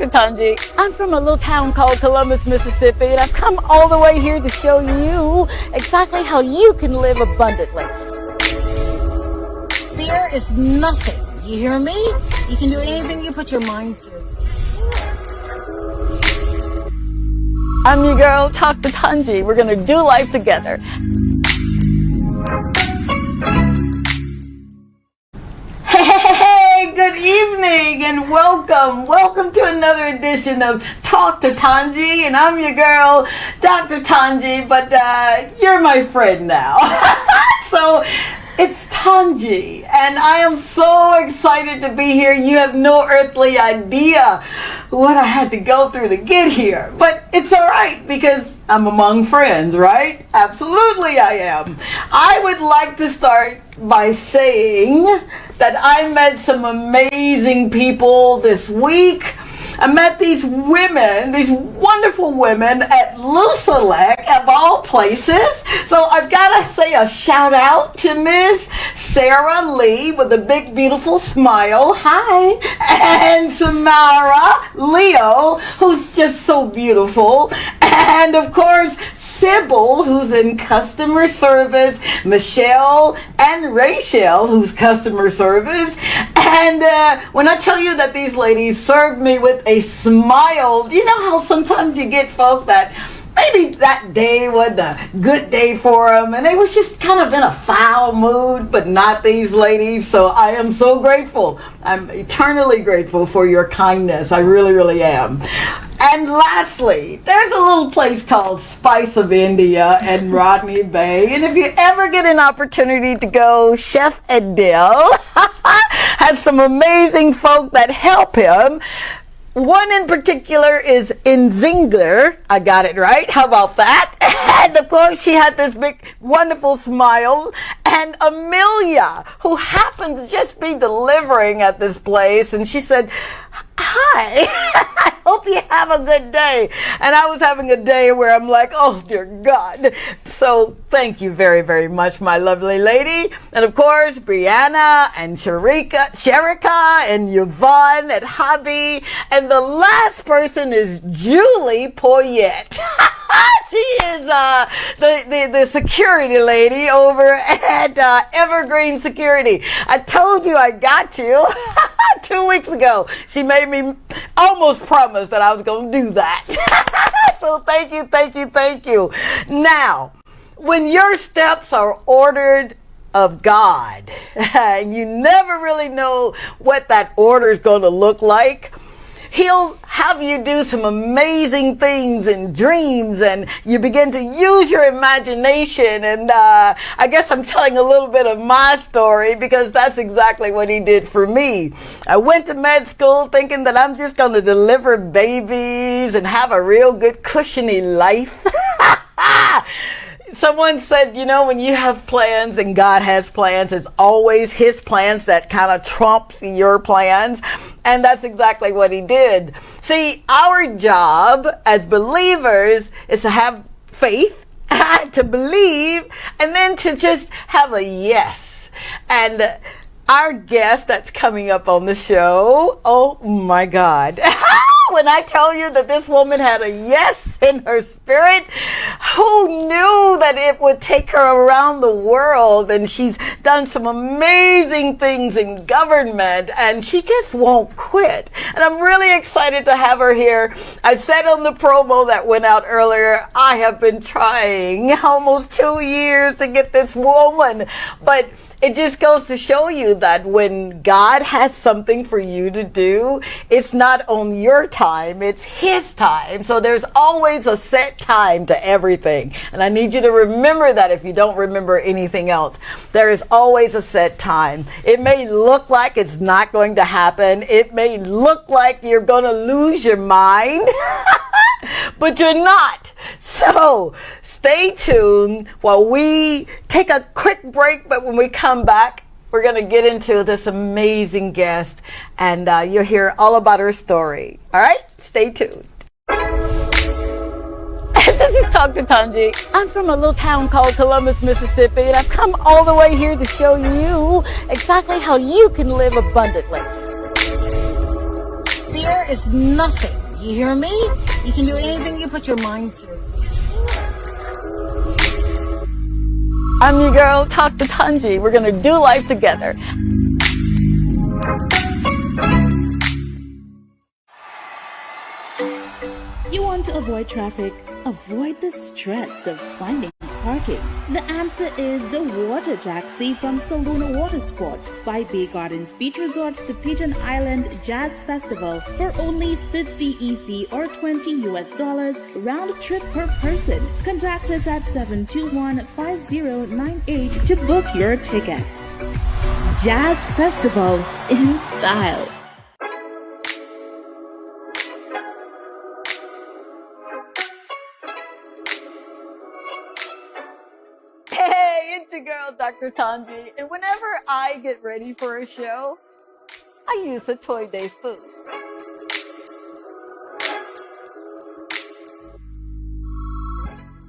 Dr. Tongie. I'm from a little town called Columbus, Mississippi, and I've come all the way here to show you exactly how you can live abundantly. Fear is nothing. You hear me? You can do anything you put your mind to. I'm your girl, Talk To Tongie. We're gonna do life together. Hey, good evening and welcome. Welcome to another edition of Talk To Tongie, and I'm your girl, Dr. Tongie, but you're my friend now. So it's Tongie, and I am so excited to be here. You have no earthly idea what I had to go through to get here. But it's all right because I'm among friends, right? Absolutely I am. I would like to start by saying that I met some amazing people this week. I met these women, these wonderful women at Lucia of all places. So I've got to say a shout out to Miss Sarah Lee with a big beautiful smile. Hi. And Samara Leo, who's just so beautiful. And of course, Sybil, who's in customer service, Michelle and Rachel, who's customer service. And when I tell you that these ladies served me with a smile, do you know how sometimes you get folk that maybe that day was a good day for them and they was just kind of in a foul mood, but not these ladies. So I am so grateful. I'm eternally grateful for your kindness. I really, really am. And lastly, there's a little place called Spice of India in Rodney Bay. And if you ever get an opportunity to go, Chef Adele has some amazing folk that help him. One in particular is Nzingler. I got it right. How about that? And of course, she had this big, wonderful smile. And Amelia, who happened to just be delivering at this place, and she said, "Hi, I hope you have a good day." And I was having a day where I'm like, oh dear God. So thank you very, very much, my lovely lady. And of course, Brianna and Sherika and Yvonne at Hobby. And the last person is Julie Poyette. She is the security lady over at Evergreen Security. I told you I got you 2 weeks ago. She made me almost promise that I was going to do that. So thank you, thank you, thank you. Now, when your steps are ordered of God, and you never really know what that order is going to look like, He'll have you do some amazing things and dreams, and you begin to use your imagination. And I guess I'm telling a little bit of my story because that's exactly what He did for me. I went to med school thinking that I'm just going to deliver babies and have a real good cushiony life. Someone said, you know, when you have plans and God has plans, it's always His plans that kind of trumps your plans. And that's exactly what He did. See, our job as believers is to have faith, to believe, and then to just have a yes. And our guest that's coming up on the show, oh my God. When I tell you that this woman had a yes in her spirit, who knew that it would take her around the world? And she's done some amazing things in government, and she just won't quit. And I'm really excited to have her here. I said on the promo that went out earlier, I have been trying almost 2 years to get this woman, but it just goes to show you that when God has something for you to do, it's not on your time, it's His time. So there's always a set time to everything. And I need you to remember that if you don't remember anything else. There is always a set time. It may look like it's not going to happen. It may look like you're going to lose your mind, but you're not. So stay tuned while we take a quick break, but when we come back, we're going to get into this amazing guest, and you'll hear all about her story. All right? Stay tuned. This is Talk To Tongie. I'm from a little town called Columbus, Mississippi, and I've come all the way here to show you exactly how you can live abundantly. Fear is nothing. You hear me? You can do anything you put your mind to. I'm your girl, Talk To Tongie. We're gonna do life together. You want to avoid traffic? Avoid the stress of finding parking. The answer is the Water Taxi from Saloon Water Sports by Bay Gardens Beach Resorts to Pigeon Island Jazz Festival for only $50 EC or $20 US round trip per person. Contact us at 721-5098 to book your tickets. Jazz Festival in style. Hey, it's your girl, Dr. Tongie, and whenever I get ready for a show, I use a Toy Day food.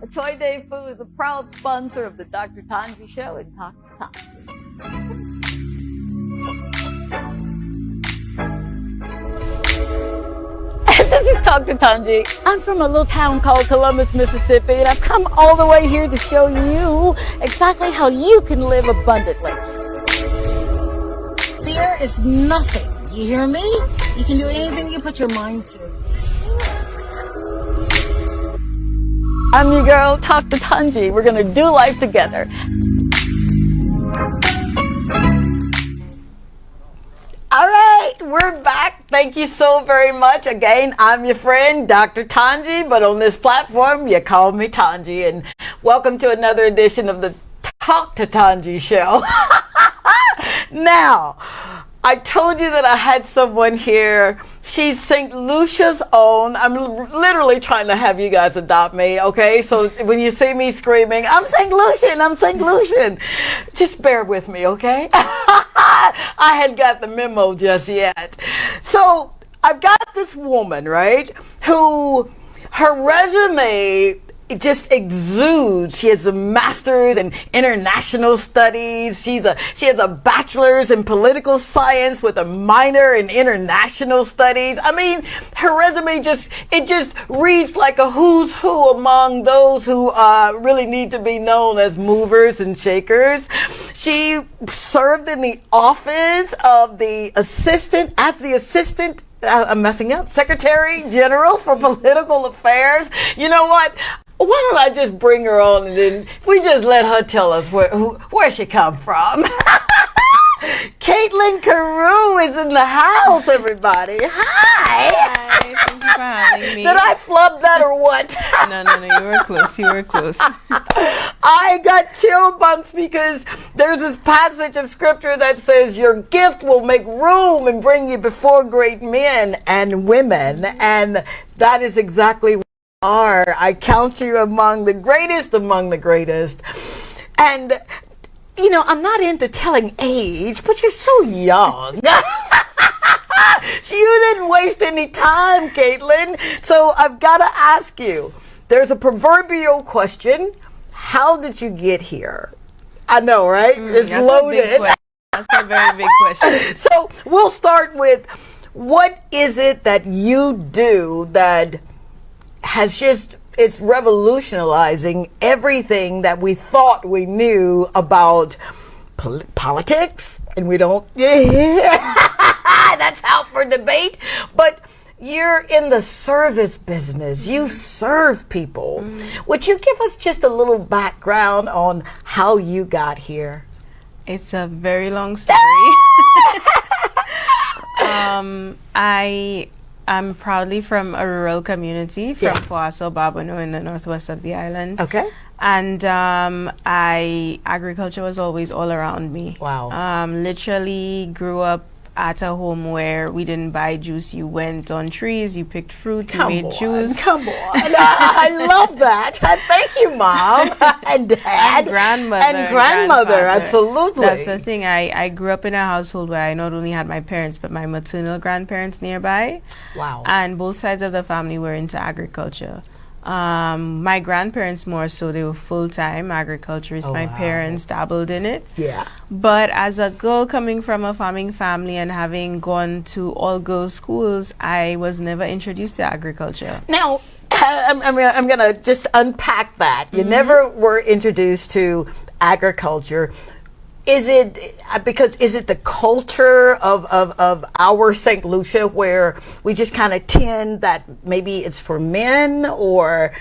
A Toy Day food is a proud sponsor of the Dr. Tongie Show and Talk To Tongie. This is Talk To Tongie. I'm from a little town called Columbus, Mississippi, and I've come all the way here to show you exactly how you can live abundantly. Fear is nothing. You hear me? You can do anything you put your mind to. I'm your girl, Talk To Tongie. We're gonna do life together. All right, we're back. Thank you so very much. Again, I'm your friend, Dr. Tongie, but on this platform, you call me Tongie. And welcome to another edition of the Talk To Tongie show. Now, I told you that I had someone here. She's Saint Lucia's own. I'm literally trying to have you guys adopt me, okay? So when you see me screaming, I'm Saint Lucian, I'm Saint Lucian, just bear with me, okay? I hadn't got the memo just yet. So I've got this woman, right, who her resume, it just exudes. She has a master's in international studies. She has a bachelor's in political science with a minor in international studies. I mean, her resume just reads like a who's who among those who really need to be known as movers and shakers. She served in the office of Secretary General for Political Affairs. You know what? Why don't I just bring her on and then we just let her tell us where she come from. Keithlin Caroo is in the house, everybody. Hi. Thank you for having me. Did I flub that or what? No, you were close. I got chill bumps because there's this passage of scripture that says your gift will make room and bring you before great men and women. And that is exactly what you are. I count you among the greatest among the greatest. And you know, I'm not into telling age, but you're so young. You didn't waste any time, Keithlin. So I've got to ask you, there's a proverbial question. How did you get here? I know, right? It's that's loaded. That's a very big question. So we'll start with, what is it that you do that has it's revolutionizing everything that we thought we knew about politics, and we don't. That's out for debate. But you're in the service business. You serve people. Would you give us just a little background on how you got here? It's a very long story. I'm proudly from a rural community from Foaso, Babonneau in the northwest of the island. Okay. And agriculture was always all around me. Wow. Literally grew up at a home where we didn't buy juice. You went on trees, you picked fruit, you made juice. Come on. I love that. Thank you, Mom and Dad. And grandmother. And grandmother, absolutely. That's the thing. I grew up in a household where I not only had my parents, but my maternal grandparents nearby. Wow. And both sides of the family were into agriculture. My grandparents more so, they were full-time agriculturists. My parents dabbled in it. Yeah. But as a girl coming from a farming family and having gone to all-girls schools, I was never introduced to agriculture. Now, I'm going to just unpack that. You never were introduced to agriculture. Is it the culture of our Saint Lucia where we just kind of tend that maybe it's for men, or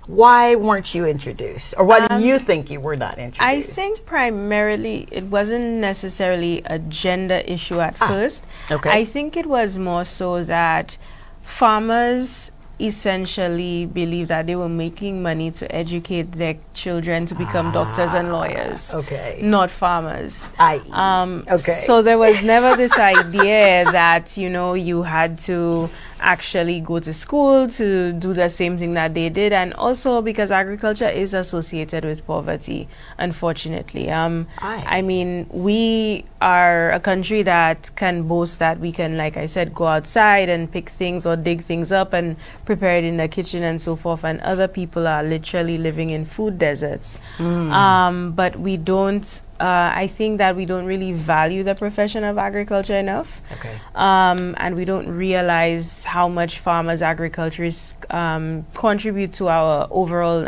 why weren't you introduced? Or why do you think you were not introduced? I think primarily it wasn't necessarily a gender issue at first. Okay. I think it was more so that farmers essentially believed that they were making money to educate their children to become doctors and lawyers. Okay. Not farmers. Okay. So there was never this idea that, you know, you had to actually go to school to do the same thing that they did, and also because agriculture is associated with poverty, unfortunately. I mean, we are a country that can boast that we can, like I said, go outside and pick things or dig things up and prepare it in the kitchen and so forth, and other people are literally living in food deserts. But we don't I think that we don't really value the profession of agriculture enough. Okay. And we don't realize how much farmers, agriculturists contribute to our overall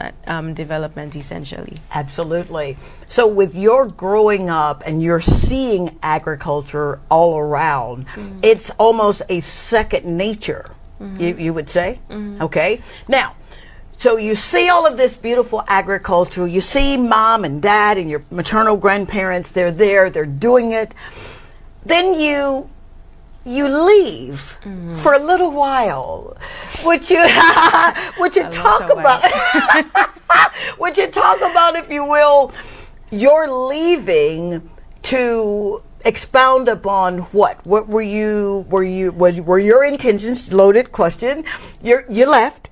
development, essentially. Absolutely. So with your growing up and you're seeing agriculture all around, it's almost a second nature, you would say? Okay. Now, so you see all of this beautiful agriculture, you see mom and dad and your maternal grandparents, they're there, they're doing it. Then you leave for a little while. Would you talk about would you talk about, if you will, your leaving to expound upon what were your intentions? Loaded question. You left.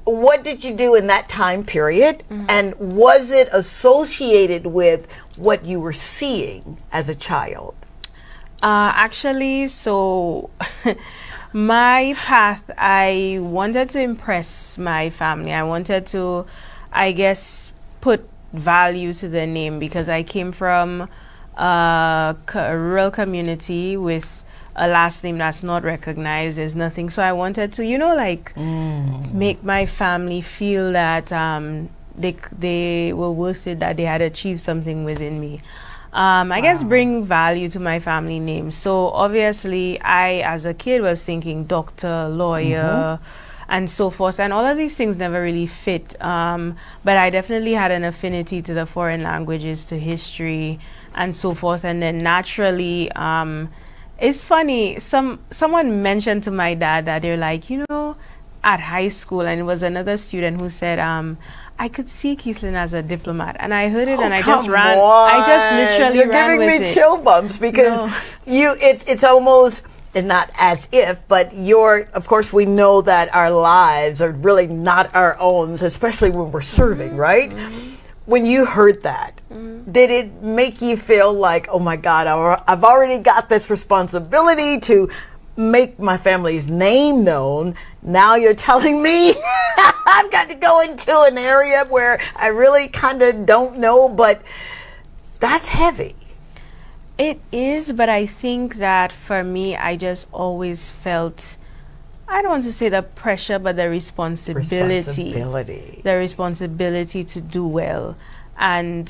What did you do in that time period? And was it associated with what you were seeing as a child? Actually, so my path, I wanted to impress my family. I wanted to, I guess, put value to the name, because I came from a rural community with a last name that's not recognized. There's nothing. So I wanted to, you know, like make my family feel that they were worth it, that they had achieved something within me. I guess bring value to my family name. So obviously I, as a kid, was thinking doctor, lawyer, and so forth. And all of these things never really fit. But I definitely had an affinity to the foreign languages, to history, and so forth. And then naturally, it's funny, someone mentioned to my dad that they're like, you know, at high school, and it was another student who said, I could see Keithlin as a diplomat. And I heard it, and I just ran. I just literally ran with it. You're giving me chill bumps, because it's almost, and not as if, but of course we know that our lives are really not our own, especially when we're serving, right? When you heard that, did it make you feel like, oh my God, I've already got this responsibility to make my family's name known. Now you're telling me I've got to go into an area where I really kind of don't know, but that's heavy. It is, but I think that for me, I just always felt, I don't want to say the pressure, but the responsibility. The responsibility to do well. And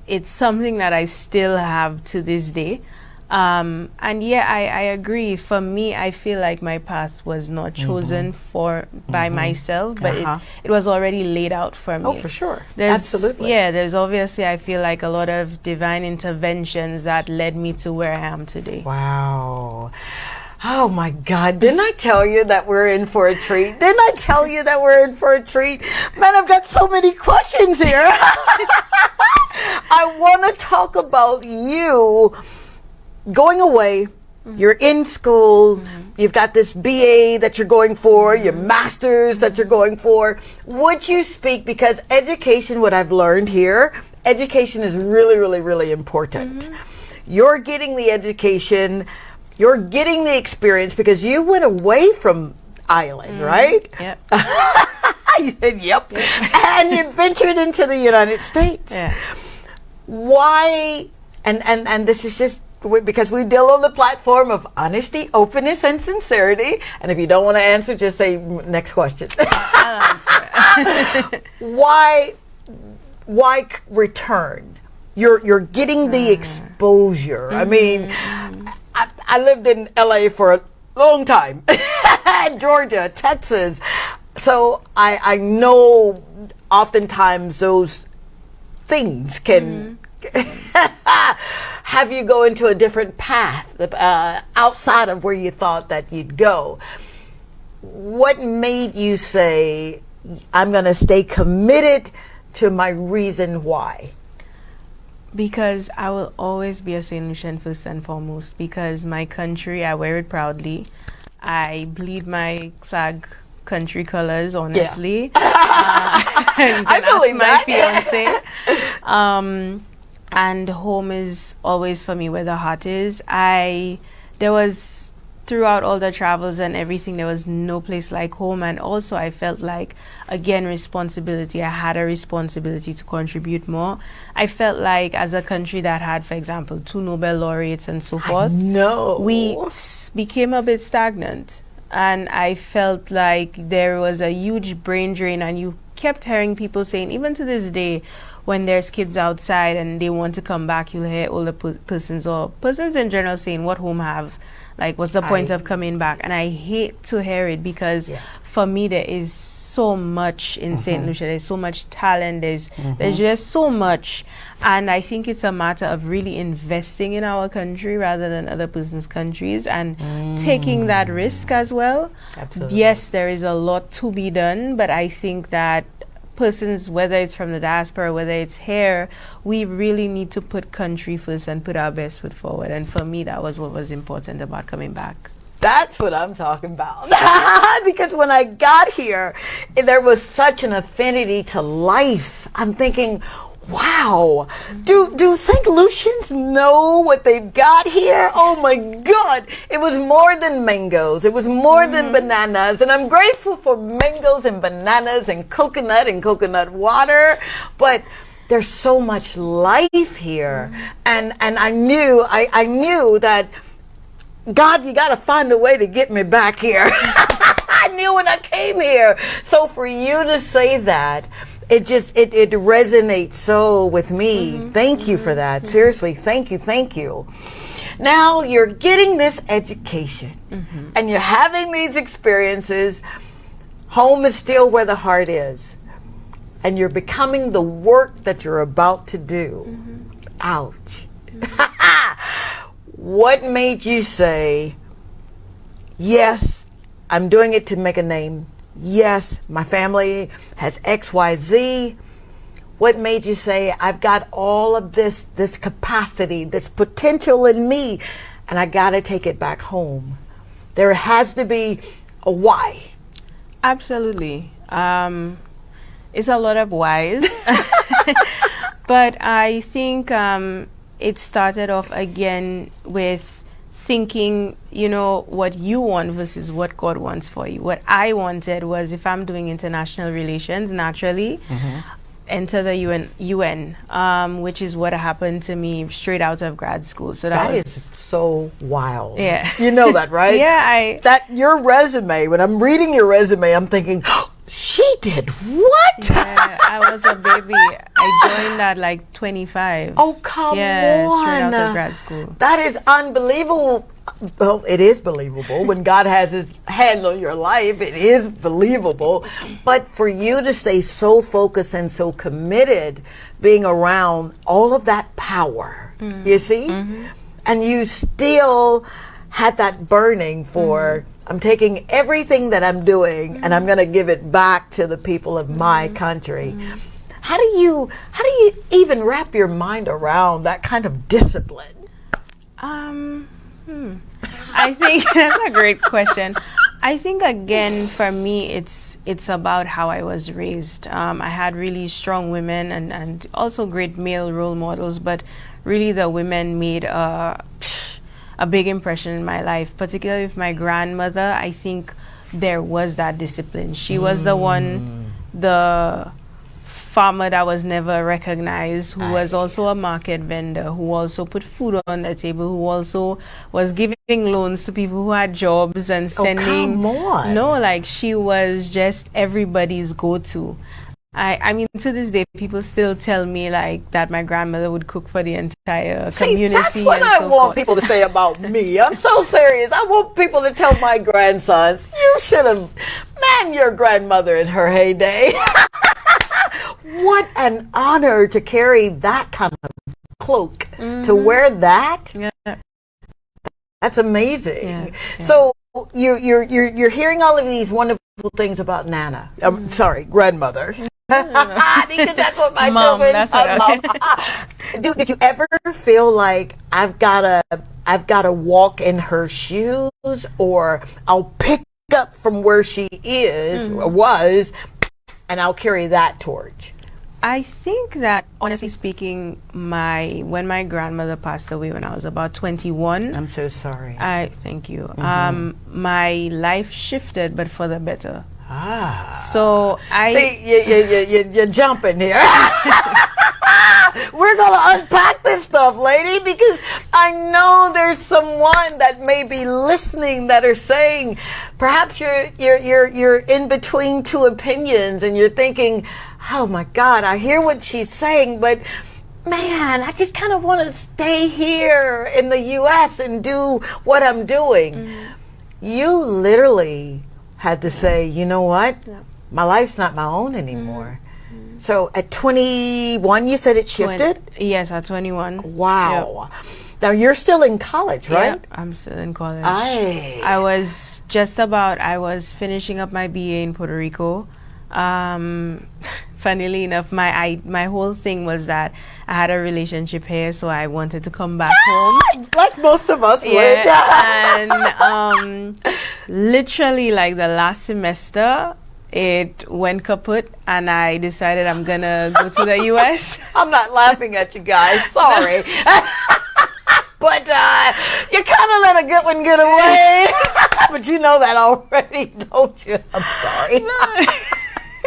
it's something that I still have to this day. And yeah, I agree. For me, I feel like my path was not chosen by myself, but it was already laid out for me. Oh, for sure. Absolutely. Yeah, there's obviously, I feel like, a lot of divine interventions that led me to where I am today. Wow. Oh my God, didn't I tell you that we're in for a treat? Didn't I tell you that we're in for a treat? Man, I've got so many questions here. I want to talk about you going away. You're in school. You've got this BA that you're going for, your master's that you're going for. Would you speak, because education, what I've learned here, education is really, really, really important. You're getting the education, you're getting the experience, because you went away from island, right? Yep. You said, yep. And you ventured into the United States. Yeah. Why, and this is just because we deal on the platform of honesty, openness, and sincerity. And if you don't want to answer, just say next question. I'll answer. Why return? You're getting the exposure. I mean, I lived in LA for a long time, Georgia, Texas. So I know oftentimes those things can have you go into a different path outside of where you thought that you'd go. What made you say, I'm going to stay committed to my reason why? Because I will always be a Saint Lucian first and foremost. Because my country, I wear it proudly. I bleed my flag country colors, honestly. You can ask my fiance. And home is always for me where the heart is. There was, throughout all the travels and everything, there was no place like home. And also I felt like, again, responsibility. I had a responsibility to contribute more. I felt like as a country that had, for example, 2 Nobel laureates and so forth, we became a bit stagnant. And I felt like there was a huge brain drain, and you kept hearing people saying, even to this day, when there's kids outside and they want to come back, you'll hear older persons or persons in general saying, what home have? Like, what's the point of coming back? And I hate to hear it because for me, there is so much in Saint Lucia. There's so much talent. There's just so much. And I think it's a matter of really investing in our country rather than other persons' countries and taking that risk as well. Absolutely. Yes, there is a lot to be done, but I think that persons, whether it's from the diaspora, whether it's here, we really need to put country first and put our best foot forward. And for me, that was what was important about coming back. That's what I'm talking about. Because when I got here, there was such an affinity to life. I'm thinking, wow, do St. Lucians know what they've got here? Oh my God, it was more than mangoes. It was more than bananas. And I'm grateful for mangoes and bananas and coconut water. But there's so much life here. And I knew that, God, you got to find a way to get me back here. I knew when I came here. So for you to say that, it resonates so with me. Thank you for that. Seriously, thank you. Now you're getting this education and you're having these experiences. Home is still where the heart is. And you're becoming the work that you're about to do. Ouch. What made you say, yes, I'm doing it to make a name. Yes, my family has X, Y, Z. What made you say, I've got all of this capacity, this potential in me, and I got to take it back home? There has to be a why. Absolutely. It's a lot of whys. But I think it started off again with thinking, what you want versus what God wants for you. What I wanted was, if I'm doing international relations, naturally, enter the UN, which is what happened to me straight out of grad school. So that is so wild. Yeah. You know that, right? Yeah. Your resume, when I'm reading your resume, I'm thinking, she did what? Yeah, I was a baby. I joined at like 25. Oh, come on. Yeah, straight out of grad school. That is unbelievable. Well, it is believable. When God has his hand on your life, it is believable. But for you to stay so focused and so committed, being around all of that power, you see? And you still had that burning for, I'm taking everything that I'm doing and I'm going to give it back to the people of my country. How do you even wrap your mind around that kind of discipline? I think that's a great question. I think, again, for me, it's about how I was raised. I had really strong women and also great male role models, but really the women made a big impression in my life, particularly with my grandmother. I think there was that discipline. She was the one the farmer that was never recognized, who was also a market vendor, who also put food on the table, who also was giving loans to people who had jobs and sending. Come on. No, like she was just everybody's go-to. I mean, to this day, people still tell me like that my grandmother would cook for the entire community. That's what I want people to say about me. I'm so serious. I want people to tell my grandsons, you should have met your grandmother in her heyday. What an honor to carry that kind of cloak, to wear that. Yeah. That's amazing. Yeah. So you're hearing all of these wonderful things about Nana. Grandmother. Because that's what my Mom, children. that's what Did you ever feel like I've gotta walk in her shoes, or I'll pick up from where she is or was, and I'll carry that torch? I think that, honestly speaking, when my grandmother passed away when I was about 21. I'm so sorry. Thank you. My life shifted, but for the better. So you're jumping here. We're gonna unpack this stuff, lady, because I know there's someone that may be listening that are saying, perhaps you're in between two opinions, and you're thinking, oh my God, I hear what she's saying, but man, I just kind of want to stay here in the U.S. and do what I'm doing. You literally had to say, you know what? Yeah. My life's not my own anymore. So at 21, you said it shifted? Yes, at 21. Wow. Yep. Now you're still in college, right? Yep, I'm still in college. I was finishing up my BA in Puerto Rico. Funnily enough, my whole thing was that I had a relationship here, so I wanted to come back home. Like most of us would. And literally, like the last semester, it went kaput, and I decided I'm gonna go to the US. I'm not laughing at you guys, sorry. But you kind of let a good one get away. But you know that already, don't you? I'm sorry. No.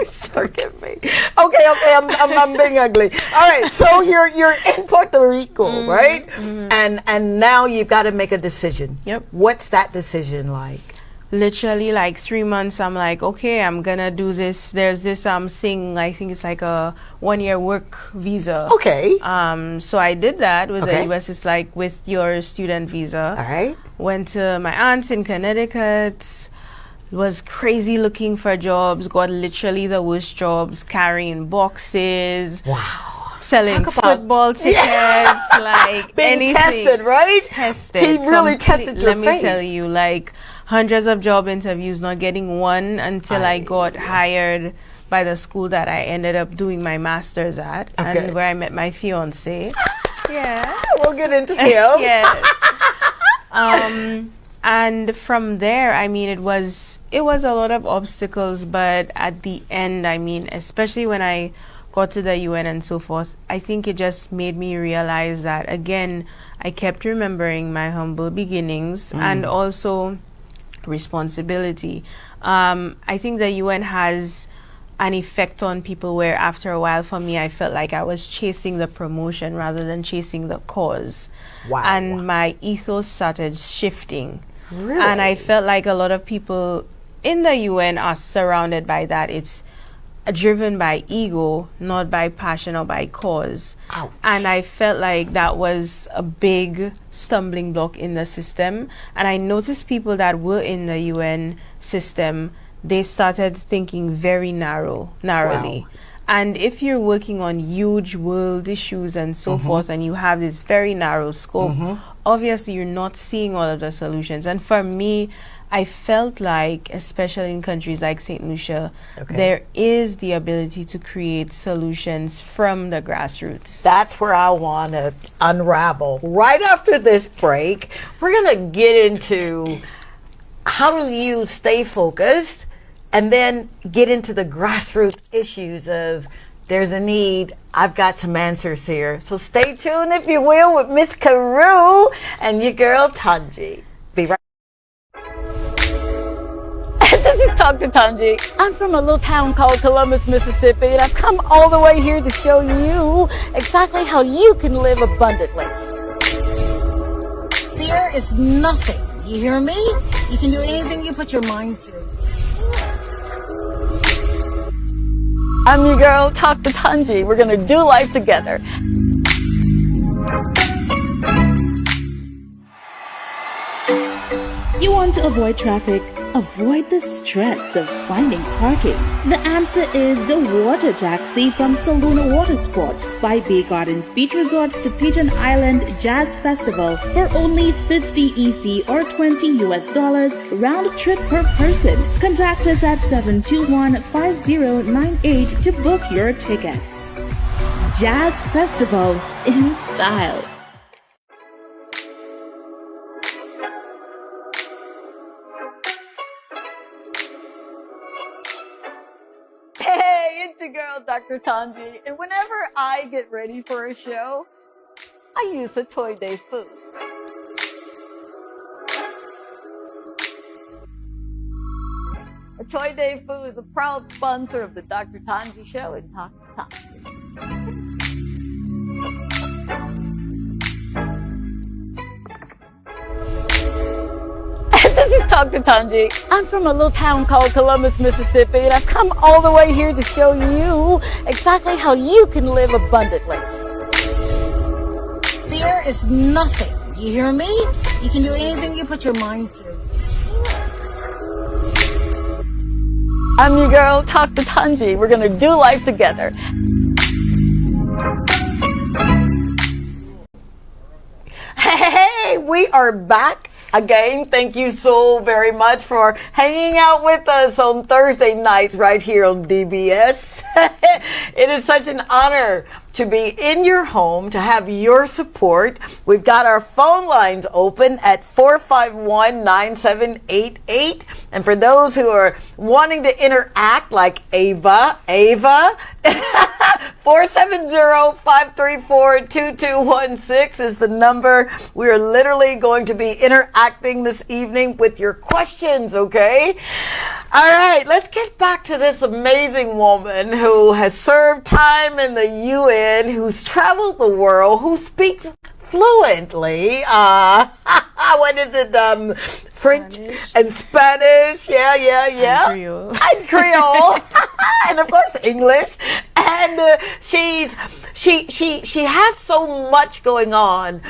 Forgive me. Okay, I'm being ugly. All right, so you're in Puerto Rico, right? And now you've got to make a decision. Yep. What's that decision like? Literally, like 3 months, I'm like, okay, I'm gonna do this. There's this thing, I think it's like a 1-year work visa. Okay. So I did that with the US. It's like with your student visa. All right. Went to my aunt's in Connecticut. Was crazy looking for jobs. Got literally the worst jobs, carrying boxes. Wow. Selling football tickets, like being anything. Tested, right? Tested. He really tested your faith. Let me tell you, like hundreds of job interviews, not getting one until I got hired by the school that I ended up doing my master's at, and where I met my fiance. Yeah, we'll get into him. Yeah. And from there, I mean, it was a lot of obstacles, but at the end, I mean, especially when I got to the UN and so forth, I think it just made me realize that, again, I kept remembering my humble beginnings and also responsibility. I think the UN has an effect on people where after a while, for me, I felt like I was chasing the promotion rather than chasing the cause. Wow. And my ethos started shifting. Really? And I felt like a lot of people in the UN are surrounded by that. It's driven by ego, not by passion or by cause. Ouch. And I felt like that was a big stumbling block in the system. And I noticed people that were in the UN system, they started thinking very narrowly. Wow. And if you're working on huge world issues and so forth, and you have this very narrow scope, obviously you're not seeing all of the solutions. And for me, I felt like, especially in countries like Saint Lucia, there is the ability to create solutions from the grassroots. That's where I want to unravel. Right after this break, we're going to get into how do you stay focused, and then get into the grassroots issues of there's a need. I've got some answers here. So stay tuned, if you will, with Miss Caroo and your girl Tongie. Be right. This is Talk To Tongie. I'm from a little town called Columbus, Mississippi, and I've come all the way here to show you exactly how you can live abundantly. Fear is nothing. You hear me? You can do anything you put your mind to. I'm your girl, Talk To Tongie. We're going to do life together. You want to avoid traffic? Avoid the stress of finding parking? The answer is the water taxi from Saint Lucia Water Sports by Bay Gardens Beach Resorts to Pigeon Island Jazz Festival for only $50 EC or $20 US round trip per person. Contact us at 721-5098 to book your tickets. Jazz Festival in style. Hey, it's your girl, Dr. Tongie, and whenever I get ready for a show, I use the Toy Day food. The Toy Day food is a proud sponsor of the Dr. Tongie Show and Talk To Tongie. This is Talk To Tongie. I'm from a little town called Columbus, Mississippi, and I've come all the way here to show you exactly how you can live abundantly. Fear is nothing. You hear me? You can do anything you put your mind to. I'm your girl, Talk To Tongie. We're going to do life together. Hey, we are back. Again, thank you so very much for hanging out with us on Thursday nights right here on DBS. It is such an honor to be in your home, to have your support. We've got our phone lines open at 451-9788. And for those who are wanting to interact, like Ava, 470-534-2216 is the number. We are literally going to be interacting this evening with your questions, okay? All right, let's get back to this amazing woman who has served time in the UN, who's traveled the world, who speaks fluently. What is it? French Spanish. and Spanish. Yeah. And Creole. And Creole. And of course English. And she has so much going on.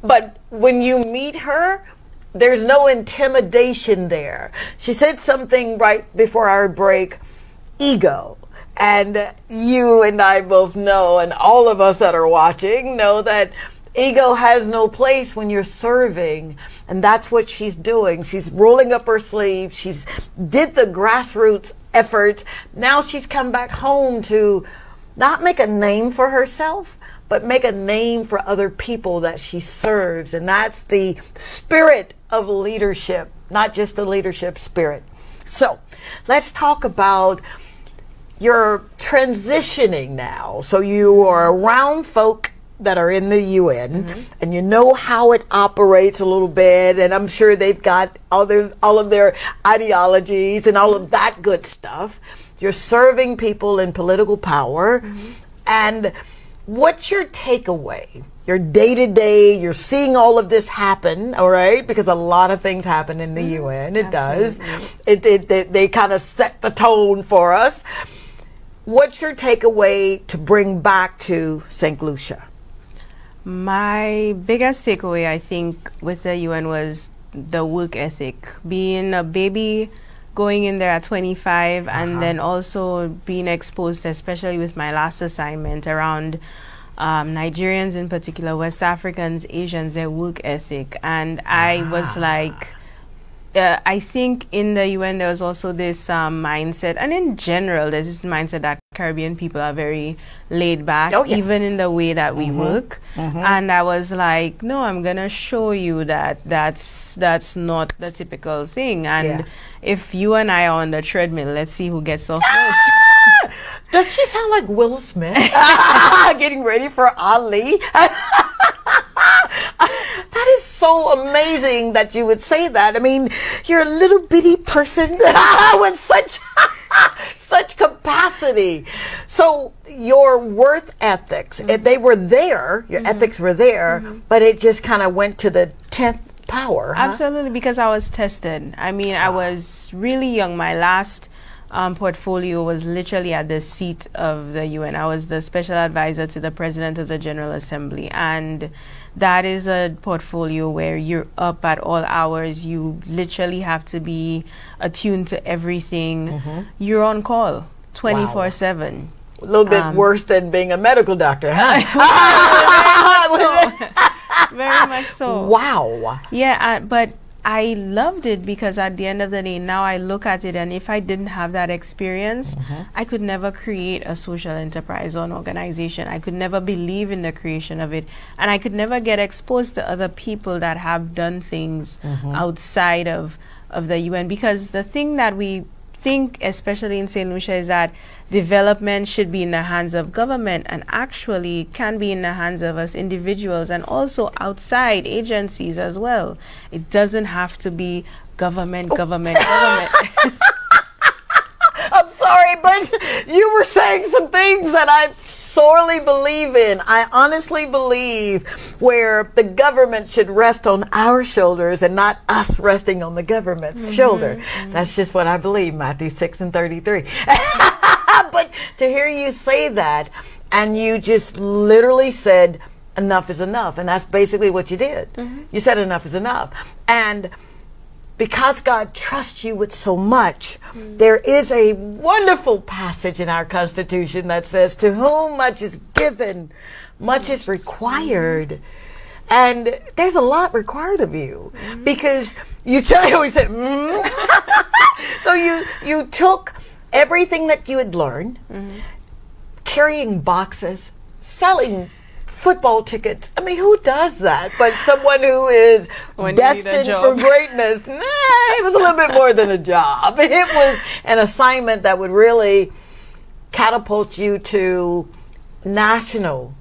But when you meet her, there's no intimidation there. She said something right before our break, ego. And you and I both know, and all of us that are watching know, that ego has no place when you're serving. And that's what she's doing. She's rolling up her sleeves. She's did the grassroots effort. Now she's come back home to not make a name for herself, but make a name for other people that she serves. And that's the spirit of leadership, not just the leadership spirit. So let's talk about your transitioning now. So you are around folk that are in the UN, and you know how it operates a little bit, and I'm sure they've got all of their ideologies and all of that good stuff. You're serving people in political power, and what's your takeaway? Your day-to-day, you're seeing all of this happen, all right? Because a lot of things happen in the UN. It Absolutely. does. They kind of set the tone for us. What's your takeaway to bring back to Saint Lucia? My biggest takeaway, I think, with the UN was the work ethic. Being a baby, going in there at 25, and then also being exposed, especially with my last assignment, around Nigerians in particular, West Africans, Asians, their work ethic. And I was like, I think in the UN there was also this mindset, and in general there's this mindset that Caribbean people are very laid back, even in the way that we work. And I was like, no, I'm gonna show you that that's not the typical thing. And if you and I are on the treadmill, let's see who gets off first. Does she sound like Will Smith? Getting ready for Ali? That is so so amazing that you would say that. I mean, you're a little bitty person with such capacity. So your worth ethics, they were there, your ethics were there, but it just kind of went to the 10th power. Huh? Absolutely, because I was tested. I mean, I was really young. My last portfolio was literally at the seat of the UN. I was the special advisor to the President of the General Assembly, and that is a portfolio where you're up at all hours. You literally have to be attuned to everything. You're on call 24/7. A little bit worse than being a medical doctor, huh? Very much so. Wow. Yeah, but I loved it because at the end of the day, now I look at it, and if I didn't have that experience, I could never create a social enterprise or an organization. I could never believe in the creation of it, and I could never get exposed to other people that have done things outside of the UN. Because the thing that we think, especially in Saint Lucia, is that development should be in the hands of government, and actually can be in the hands of us individuals and also outside agencies as well. It doesn't have to be government. I'm sorry, but you were saying some things that I sorely believe in. I honestly believe where the government should rest on our shoulders and not us resting on the government's shoulder. That's just what I believe, Matthew 6 and 33. But to hear you say that, and you just literally said, enough is enough. And that's basically what you did. You said enough is enough. And because God trusts you with so much, there is a wonderful passage in our Constitution that says, to whom much is given, much is required. And there's a lot required of you because you always said, So you took everything that you had learned, carrying boxes, selling football tickets. I mean, who does that? But someone who is destined for greatness. It was a little bit more than a job. It was an assignment that would really catapult you to national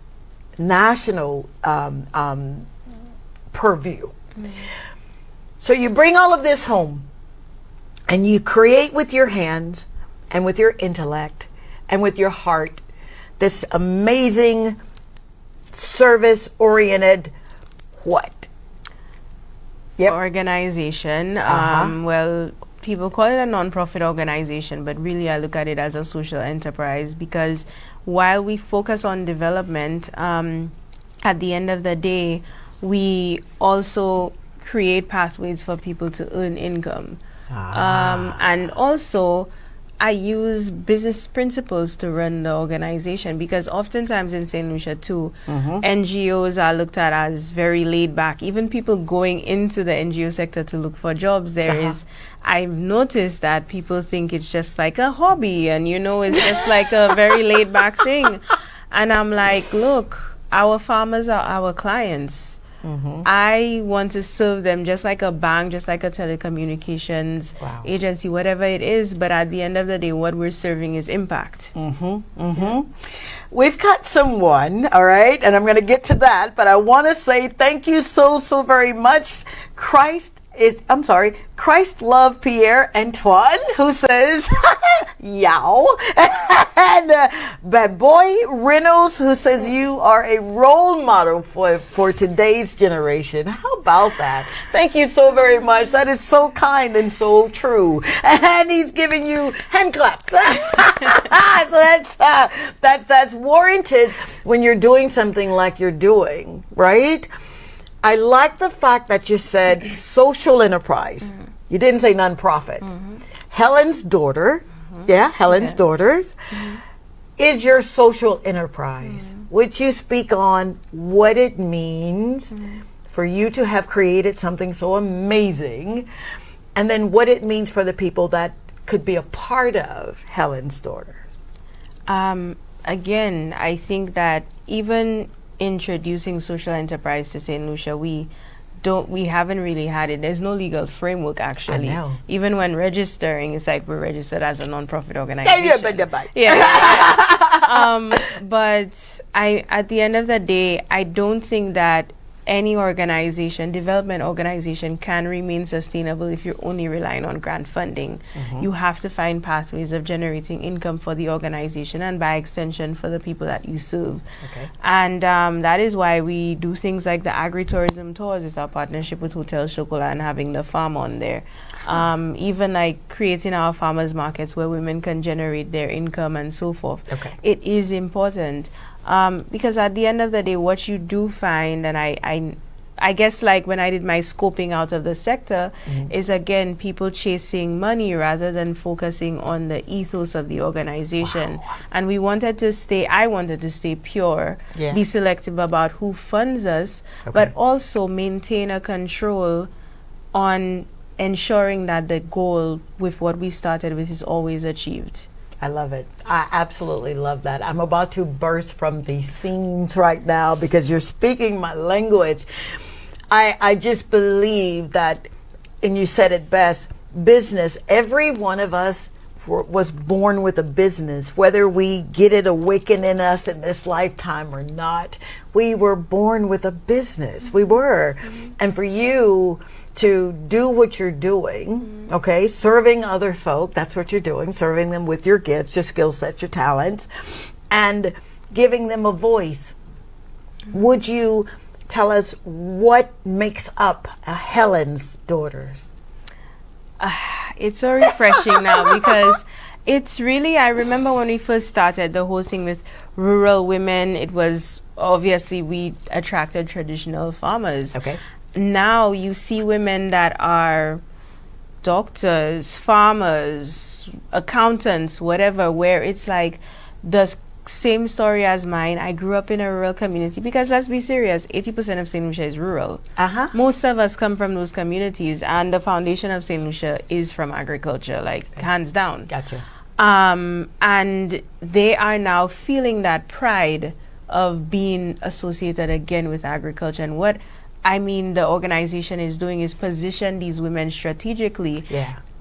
purview. So you bring all of this home and you create with your hands and with your intellect and with your heart this amazing service-oriented what? Organization. Well, people call it a non-profit organization, but really I look at it as a social enterprise because while we focus on development, at the end of the day, we also create pathways for people to earn income. And also, I use business principles to run the organization because oftentimes in Saint Lucia too, NGOs are looked at as very laid back. Even people going into the NGO sector to look for jobs, I've noticed that people think it's just like a hobby and, it's just like a very laid back thing. And I'm like, look, our farmers are our clients. I want to serve them just like a bank, just like a telecommunications agency, whatever it is. But at the end of the day, what we're serving is impact. We've got someone, all right, and I'm going to get to that. But I want to say thank you so very much. Christ Love Pierre Antoine, who says, yow. And Bad Boy Reynolds, who says you are a role model for today's generation. How about that? Thank you so very much. That is so kind and so true. And he's giving you hand claps. So that's warranted when you're doing something like you're doing, right? I like the fact that you said social enterprise. You didn't say nonprofit. Helen's daughter, Helen's daughters, is your social enterprise. Would you speak on what it means for you to have created something so amazing, and then what it means for the people that could be a part of Helen's daughters? Again, I think that even introducing social enterprise to Saint Lucia, we haven't really had it. There's no legal framework actually. I know. Even when registering, it's like we're registered as a non-profit organization. But at the end of the day, I don't think that any organization, development organization, can remain sustainable if you're only relying on grant funding. You have to find pathways of generating income for the organization and by extension for the people that you serve. And that is why we do things like the agritourism tours with our partnership with Hotel Chocolat and having the farm on there. Even like creating our farmers markets where women can generate their income and so forth. It is important. Because at the end of the day, what you do find, and I guess like when I did my scoping out of the sector, is again people chasing money rather than focusing on the ethos of the organization. And I wanted to stay pure, be selective about who funds us, but also maintain a control on ensuring that the goal with what we started with is always achieved. I love it. I absolutely love that. I'm about to burst from the seams right now because you're speaking my language. I just believe that, and you said it best, business, every one of us was born with a business, whether we get it awakened in us in this lifetime or not. We were born with a business. We were. And for you to do what you're doing, okay, serving other folk, that's what you're doing, serving them with your gifts, your skill sets, your talents, and giving them a voice. Would you tell us what makes up a Helen's Daughters? It's so refreshing now because it's really, I remember when we first started the whole thing with rural women, it was obviously we attracted traditional farmers. Now you see women that are doctors, farmers, accountants, whatever, where it's like the same story as mine. I grew up in a rural community because let's be serious, 80% of Saint Lucia is rural. Most of us come from those communities and the foundation of Saint Lucia is from agriculture, like hands down. And they are now feeling that pride of being associated again with agriculture. And what I mean the organization is doing is position these women strategically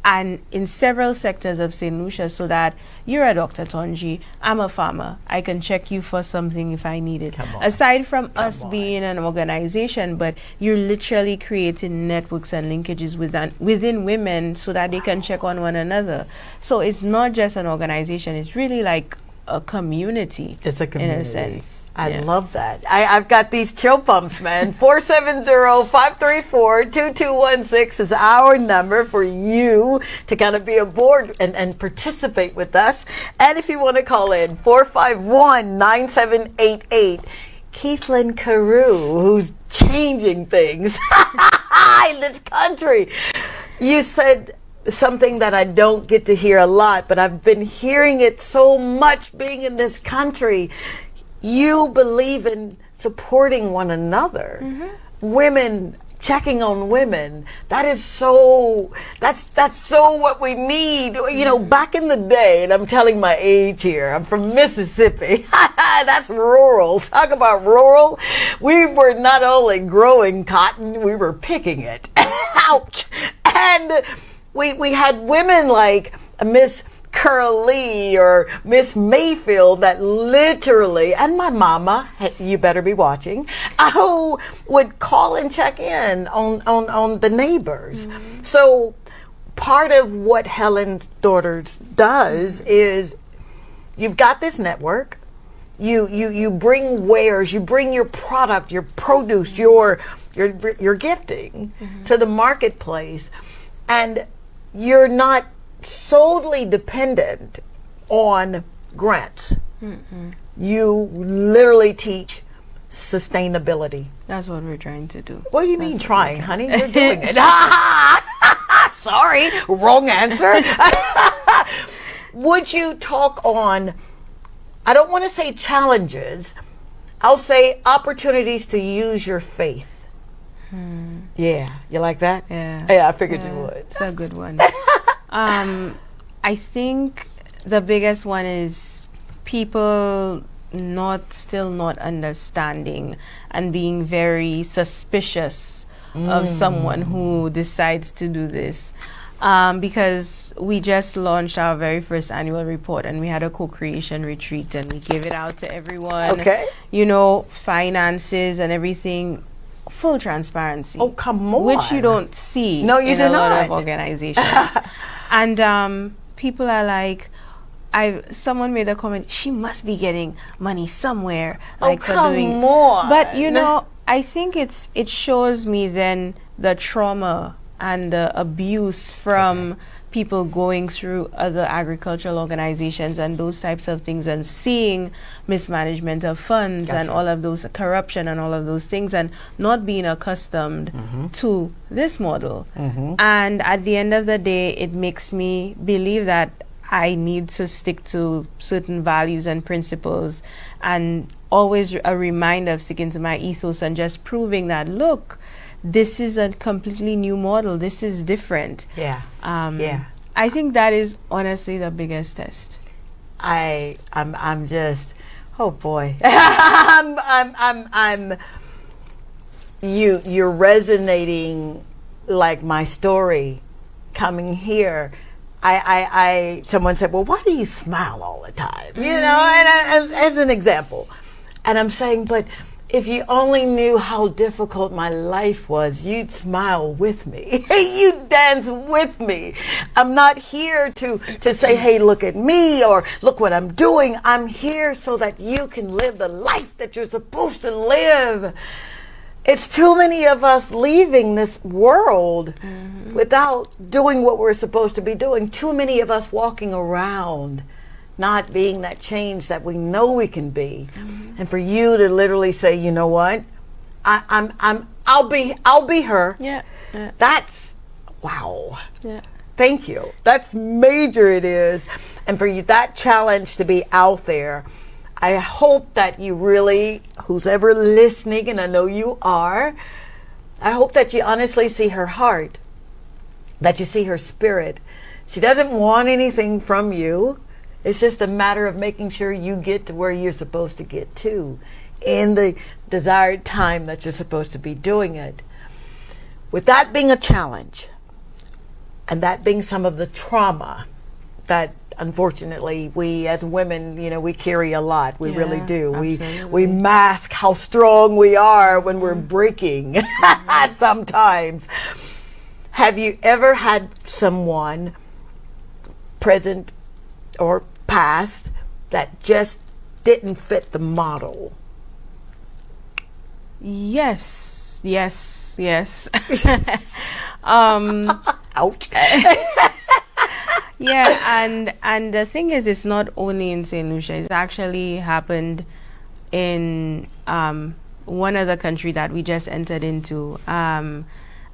and in several sectors of Saint Lucia so that you're a Dr. Tongie, I'm a farmer, I can check you for something if I need it. Aside from us being an organization, but you're literally creating networks and linkages within women so that they can check on one another. So it's not just an organization, it's really like a community. It's a community. In a sense. I love that. I've got these chill pumps, man. 470-534-2216 is our number for you to kind of be aboard and participate with us. And if you want to call in, 451-9788. Keithlin Caroo, who's changing things in this country. You said something that I don't get to hear a lot, but I've been hearing it so much being in this country. You believe in supporting one another. Women checking on women. That's so what we need. You know, back in the day, and I'm telling my age here, I'm from Mississippi. That's rural. Talk about rural. We were not only growing cotton, we were picking it. Ouch. And we had women like Miss Curly or Miss Mayfield that literally, and my mama, you better be watching, who would call and check in on the neighbors. So part of what Helen's Daughters does is you've got this network. You bring wares, you bring your product, your produce, your gifting to the marketplace, and you're not solely dependent on grants. You literally teach sustainability. That's what we're trying to do. What do you mean trying, honey? You're doing it. Sorry, wrong answer. Would you talk on, I don't want to say challenges, I'll say opportunities to use your faith. Yeah, you like that? Yeah, I figured you would. It's a good one. I think the biggest one is people still not understanding and being very suspicious of someone who decides to do this. Because we just launched our very first annual report and we had a co-creation retreat and we gave it out to everyone. You know, finances and everything. full transparency. Oh, come on. Which you don't see No, you in do a lot not. of organizations. And people are like, someone made a comment, she must be getting money somewhere. Like for doing. On. But you know, I think it shows me then the trauma and the abuse from people going through other agricultural organizations and those types of things, and seeing mismanagement of funds and all of those, corruption and all of those things, and not being accustomed to this model. And at the end of the day, it makes me believe that I need to stick to certain values and principles, and always a reminder of sticking to my ethos and just proving that, look, this is a completely new model. This is different. Yeah. I think that is honestly the biggest test. I'm just, oh boy. You're resonating like my story coming here. Someone said, well, why do you smile all the time? You know, and as an example. And I'm saying, but if you only knew how difficult my life was, you'd smile with me. You'd dance with me. I'm not here to say, hey, look at me, or look what I'm doing. I'm here so that you can live the life that you're supposed to live. It's too many of us leaving this world without doing what we're supposed to be doing. Too many of us walking around not being that change that we know we can be. And for you to literally say, you know what, I'll be her. Yeah. That's wow. Yeah. Thank you. That's major, it is. And for you, that challenge to be out there, I hope that you really, who's ever listening, and I know you are, I hope that you honestly see her heart, that you see her spirit. She doesn't want anything from you. It's just a matter of making sure you get to where you're supposed to get to in the desired time that you're supposed to be doing it. With that being a challenge, and that being some of the trauma that unfortunately we as women, you know, we carry a lot. We really do. We mask how strong we are when we're breaking sometimes. Have you ever had someone, present or past, that just didn't fit the model? Yes. Ouch. Yeah, and the thing is, it's not only in Saint Lucia. It's actually happened in one other country that we just entered into. And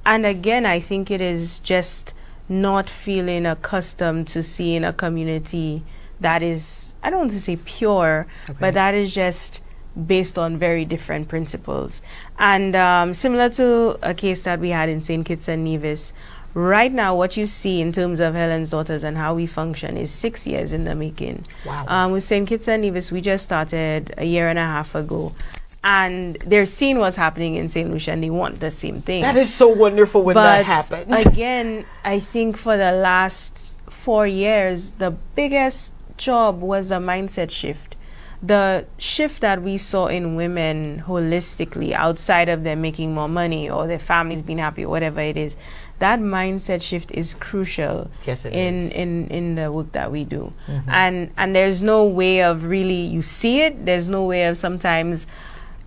again, I think it is just not feeling accustomed to seeing a community that is, I don't want to say pure, but that is just based on very different principles. And similar to a case that we had in St. Kitts and Nevis, right now what you see in terms of Helen's daughters and how we function is 6 years in the making. Wow. With St. Kitts and Nevis, we just started a year and a half ago. And they're seeing what's happening in St. Lucia, and they want the same thing. That is so wonderful when that happens. Again, I think for the last 4 years, the biggest job was the mindset shift. The shift that we saw in women holistically, outside of them making more money or their families being happy, whatever it is, that mindset shift is crucial. Yes, it in, is. in the work that we do. And there's no way of really, you see it, there's no way of sometimes,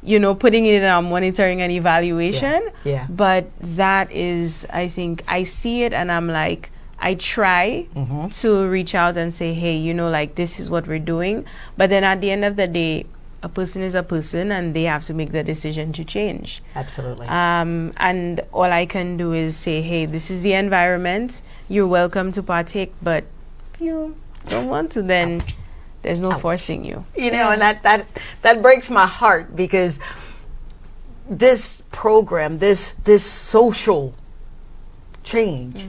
you know, putting it in our monitoring and evaluation. Yeah. But that is, I think, I see it and I'm like, I try to reach out and say, hey, you know, like, this is what we're doing. But then at the end of the day, a person is a person and they have to make the decision to change. Absolutely. And all I can do is say, hey, this is the environment. You're welcome to partake, but if you don't want to, then there's no forcing you. You know, and that breaks my heart, because this program, this social change,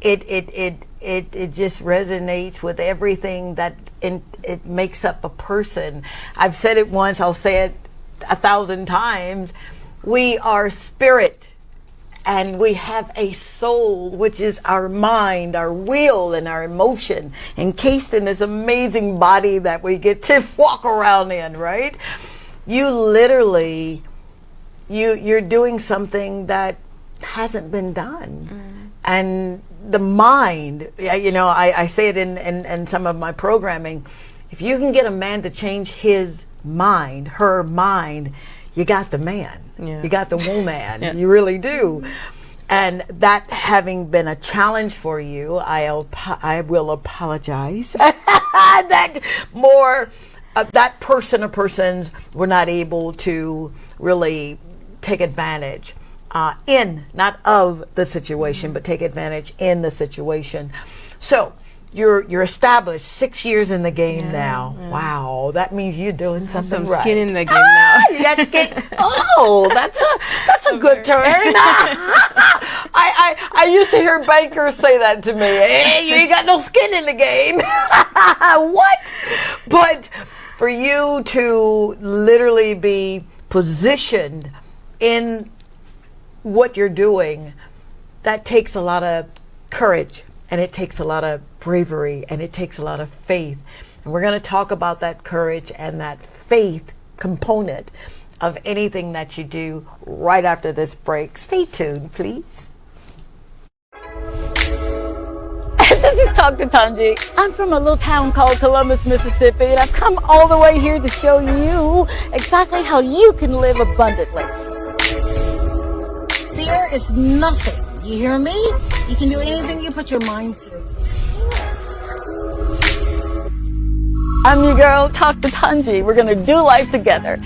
it just resonates with everything that it makes up a person. I've said it once, I'll say it 1,000 times. We are spirit, and we have a soul, which is our mind, our will, and our emotion, encased in this amazing body that we get to walk around in, right? You literally you're doing something that hasn't been done. And the mind, I say it in some of my programming, if you can get a man to change his mind, her mind, you got the man. You got the woman. You really do. And that having been a challenge for you, I will apologize that more that person or persons were not able to really take advantage not of the situation, but take advantage in the situation. So you're established 6 years in the game now. Wow, that means you're doing something right. Skin in the game now. You got skin. Oh, that's a good term. I used to hear bankers say that to me. Hey, you ain't got no skin in the game. What? But for you to literally be positioned in what you're doing, that takes a lot of courage, and it takes a lot of bravery, and it takes a lot of faith. And we're going to talk about that courage and that faith component of anything that you do right after this break. Stay tuned, please. This is Talk To Tongie. I'm from a little town called Columbus, Mississippi, and I've come all the way here to show you exactly how you can live abundantly. Fear is nothing. You hear me? You can do anything you put your mind to. I'm your girl, Talk To Tongie. We're going to do life together.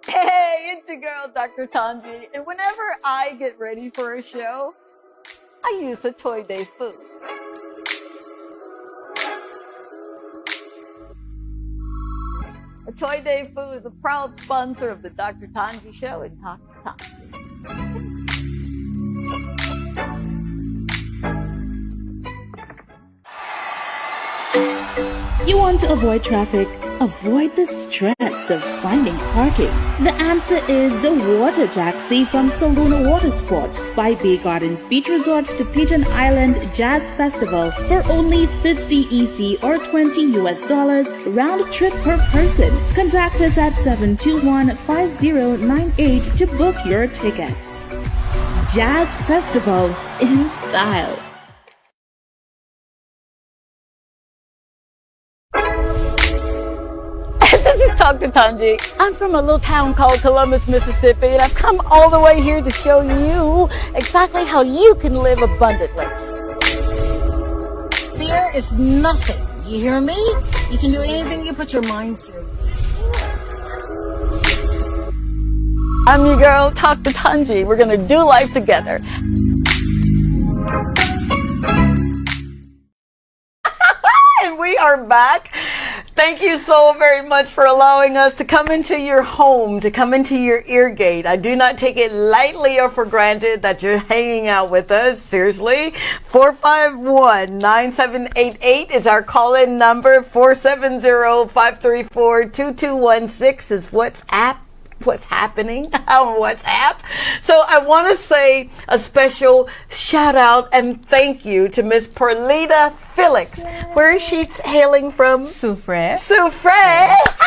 Hey, it's your girl, Dr. Tongie. And whenever I get ready for a show, I use a Toy Day food. A Toy Day Food is a proud sponsor of the Dr. Tongie Show and Talk To Tongie. You want to avoid traffic? Avoid the stress of finding parking? The answer is the Water Taxi from Saint Lucia Water Sports by Bay Gardens Beach Resorts to Pigeon Island Jazz Festival for only $50 EC or $20 US round trip per person. Contact us at 721-5098 to book your tickets. Jazz Festival in style. This is Talk To Tongie. I'm from a little town called Columbus, Mississippi, and I've come all the way here to show you exactly how you can live abundantly. Fear is nothing. You hear me? You can do anything you put your mind to. I'm your girl, Talk To Tongie. We're going to do life together. And we are back. Thank you so very much for allowing us to come into your home, to come into your ear gate. I do not take it lightly or for granted that you're hanging out with us. Seriously. 451-9788 is our call-in number. 470-534-2216 is what's happening on WhatsApp. So I want to say a special shout out and thank you to Miss Perlita Felix. Where is she hailing from? Soufre. Soufre. Yes.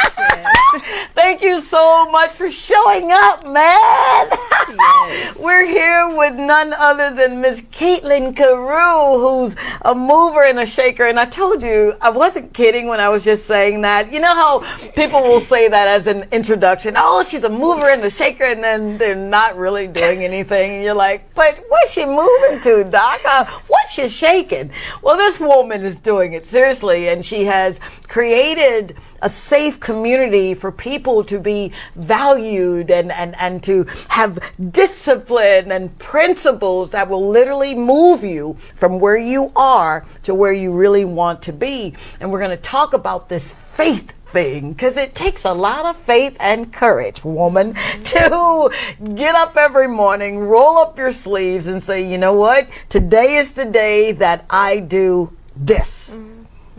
Thank you so much for showing up, man. Yes. We're here with none other than Miss Keithlin Caroo, who's a mover and a shaker. And I told you, I wasn't kidding when I was just saying that. You know how people will say that as an introduction. Oh, she's a mover and a shaker, and then they're not really doing anything. And you're like, but what's she moving to, Doc? What's she shaking? Well, this woman is doing it seriously, and she has created a safe community for people to be valued and to have discipline and principles that will literally move you from where you are to where you really want to be. And we're going to talk about this faith thing, because it takes a lot of faith and courage, woman, to get up every morning, roll up your sleeves and say, you know what, today is the day that I do this.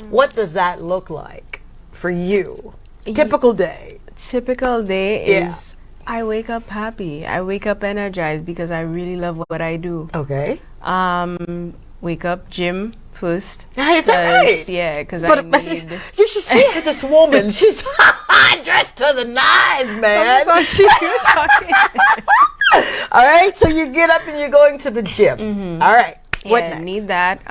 What does that look like for you? Typical day. Typical day is I wake up happy. I wake up energized because I really love what I do. Okay. Wake up, gym first. Is that right? Yeah, because But you should see this woman. She's dressed to the nines, man. All right, so you get up and you're going to the gym. All right. What next? Need that.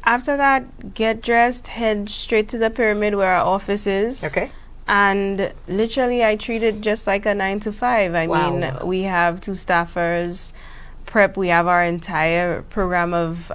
After that, get dressed, head straight to the pyramid where our office is. Okay. And literally, I treat it just like a 9 to 5. I Wow. mean, we have 2 staffers. Prep, we have our entire program of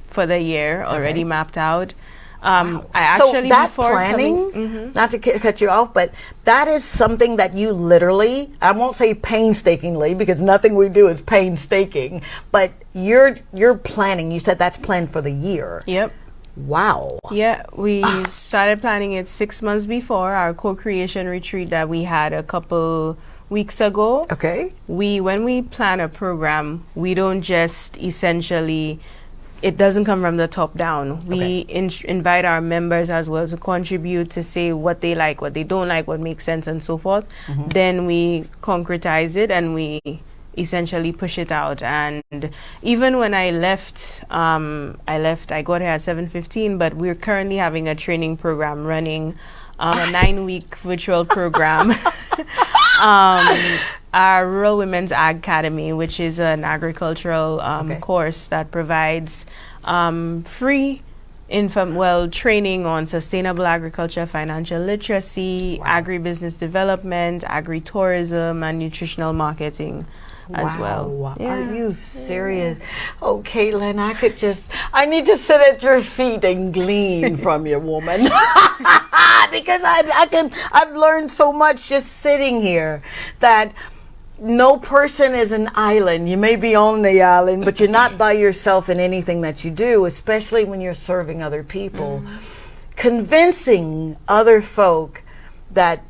for the year already mapped out. I actually, so that before planning, not to cut you off, but that is something that you literally, I won't say painstakingly because nothing we do is painstaking, but you're planning, you said that's planned for the year. Yep. Wow. Yeah, we started planning it 6 months before our co-creation retreat that we had a couple weeks ago. Okay. When we plan a program, we don't just essentially, it doesn't come from the top down. We invite our members as well to contribute, to say what they like, what they don't like, what makes sense, and so forth. Then we concretize it and we essentially push it out. And even when I left, I got here at 7:15, but we're currently having a training program running, a 9-week virtual program. Our Rural Women's Ag Academy, which is an agricultural course that provides free training on sustainable agriculture, financial literacy, agribusiness development, agritourism, and nutritional marketing as well. Yeah. Are you serious? Oh, Keithlin, I need to sit at your feet and glean from you, woman. Because I've learned so much just sitting here that no person is an island. You may be on the island, but you're not by yourself in anything that you do, especially when you're serving other people. Convincing other folk that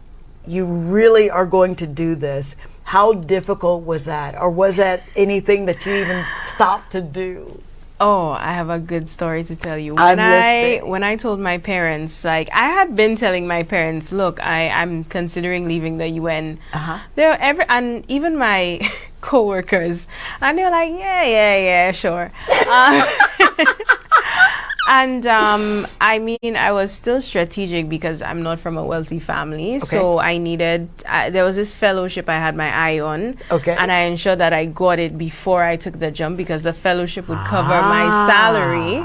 you really are going to do this, how difficult was that? Or was that anything that you even stopped to do? Oh, I have a good story to tell you. I'm listening. When I told my parents, like, I had been telling my parents, look, I'm considering leaving the UN. And even my co-workers, and they're like, yeah, sure. And I mean, I was still strategic because I'm not from a wealthy family. So I needed, there was this fellowship I had my eye on. And I ensured that I got it before I took the jump because the fellowship would cover my salary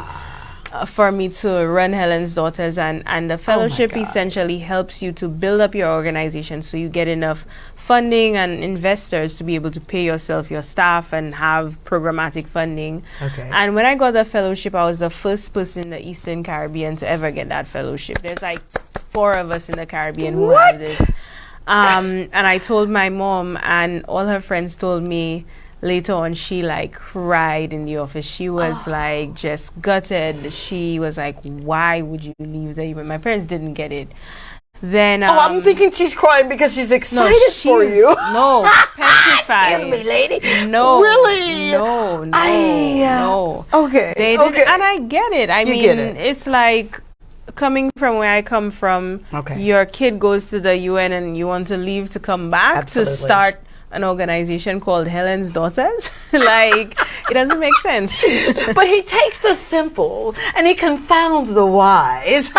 for me to run Helen's Daughters. And the fellowship essentially helps you to build up your organization so you get enough funding and investors to be able to pay yourself, your staff, and have programmatic funding. And when I got the fellowship, I was the first person in the Eastern Caribbean to ever get that fellowship. There's like 4 of us in the Caribbean who have this. And I told my mom, and all her friends told me later on, she like cried in the office. She was like just gutted. She was like, why would you leave the UN? My parents didn't get it. Then I'm thinking she's crying because she's excited for you. No, petrified. Excuse me, lady. No, really? No. Okay. They did, and I get it. I mean, it's like coming from where I come from. Your kid goes to the UN and you want to leave to come back to start an organization called Helen's Daughters. Like, it doesn't make sense. But he takes the simple and he confounds the wise.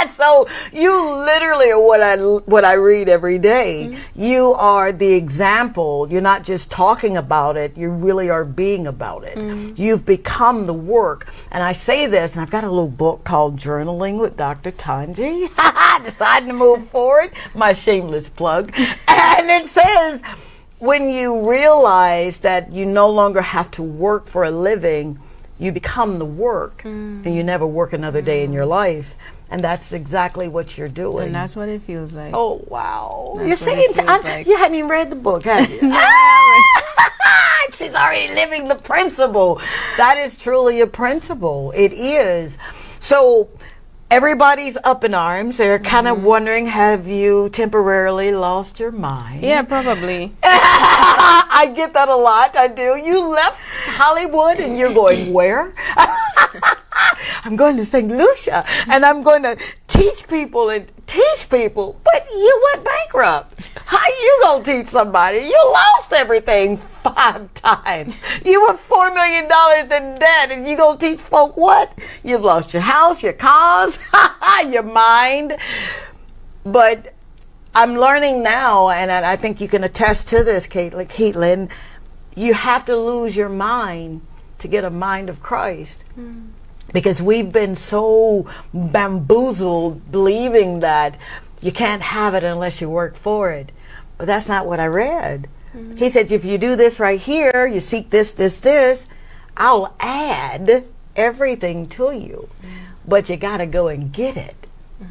So you literally are what I read every day. You are the example. You're not just talking about it, you really are being about it. You've become the work. And I say this, and I've got a little book called Journaling with Dr. Tongie. Deciding to move forward, my shameless plug. And it says, when you realize that you no longer have to work for a living, you become the work, and you never work another day in your life. And that's exactly what you're doing. And that's what it feels like. Oh, wow. That's You're saying, like. You hadn't even read the book, have you? She's already living the principle. That is truly a principle. It is. So everybody's up in arms. They're kind of wondering, have you temporarily lost your mind? Yeah, probably. I get that a lot. I do. You left Hollywood and you're going where? I'm going to Saint Lucia and I'm going to teach people, but you went bankrupt. How you gonna teach somebody? You lost everything 5 times. You were $4 million in debt, and you gonna teach folk what? You've lost your house, your cars, your mind. But I'm learning now, and I think you can attest to this, Keithlin, you have to lose your mind to get a mind of Christ. Because we've been so bamboozled believing that you can't have it unless you work for it. But that's not what I read. He said, if you do this right here, you seek this, I'll add everything to you. But you got to go and get it.